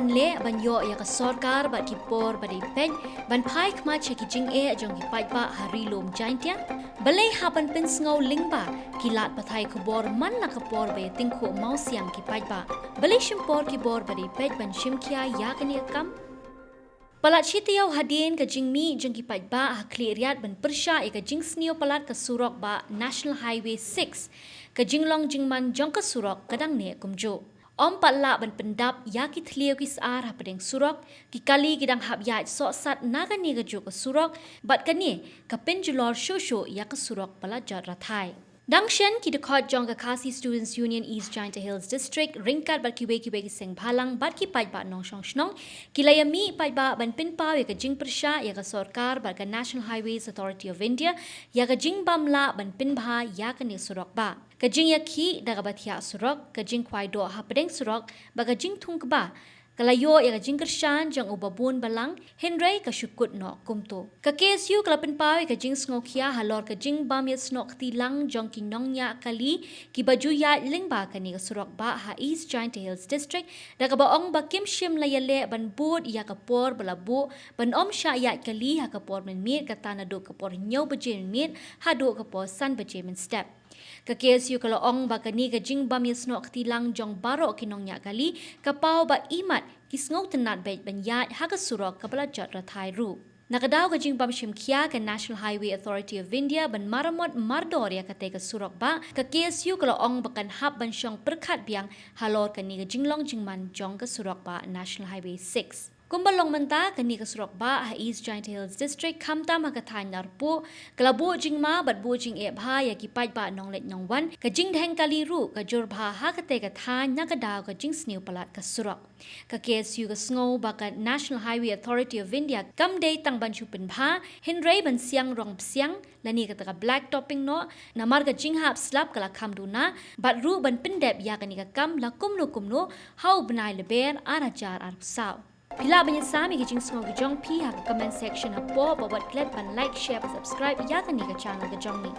ban le ban yo ya ka sarkar ba ki por ba dei pen ban phai khma che ki jing e jong ki pai ba hari lom jaintia balei ha ban pin sngo lingba ki lat pathai ko bor man na ka por be ting kho mau siam ki pai ba balei shim por ki bor ba dei pet ban shim khia ya ka ni kam Palat Shitiau hadien ka jingmi jeng ki pai ba ha kleriat ban persha e ka jing snio palat ka surok ba National Highway 6 ka jinglong jingman jong ka surok kadang ne kumjo Om patla ban pendap ya ki thlieu ki sar ha pedeng surok ki kali gidang hab ya so sat naga ni ga jo ka surok bat ka ni ka penjulor shosho ya ka surok palat jat rathai Dangshen ki the court jong ka Khasi Students Union East Giant Hills District ringkat bat ki ki seng bhalang bat ki pai ba nong shong shnong ki layami pai ba ban pin pa ya ka jing persha ya ka sarkar bat ka National Highways Authority of India ya ka jing bamla ban pin bha ya ka ni surok ba ka jing ya ki daga bat ya surok ka jing kwai do ha pedeng surok ba ka jing thung ba Kalayo ya ka jing kershan jang ubabun balang Henry ka syukut no kumto. Ka KSU kalapin pau ka jing sngokia halor ka jing bam ya snok tilang jang ki nongnya kali ki baju ya lingba ka ni ka surok ba ha East Giant Hills District da ka baong ba kim shim la yale ban bud ya ka por balabu ban om sha ya kali ha ka por men mit ka tanado ka por nyau baje mit ha do ka por san baje men step. Ka KSU kalau ong ba kani ka jing bam yasnok tilang jong baro kinong nya kali ka pau ba imat kisngau tenat bet ban ya ha ka surok ka bala jat rathai ru nakadaw ka jing bam shim khia ka National Highway Authority of India ban maramot mardor ya ka te ka surok ba ka KSU kalau ong bakan hab ban shong perkhat biang halor kani ka jinglong jingman jong ka surok ba National Highway 6 Kumbalong menta kani ka surok ba ha East Giant Hills District kamtam ha ka thain narpo kalabo jingma bat bo jing e bha ya ki pai ba nong let nong wan ka jing dheng kali ru ka jor bha ha ka te ka thain na ka daw ka jing sniu palat ka surok ka KSU ka sngo ba ka National Highway Authority of India kam day tang ban chu pin bha Henry ban siang rong siang lani ka ta black topping no namar ka jing hap slap kala kham du na bat ru ban pin dep ya ka ni ka kam la kumno hau bnai le ber ara jar ar saw Pila banyak sami kijing semua kijong pi ha comment section ha po bawat klik ban like share subscribe ya kan ni ke channel kijong ni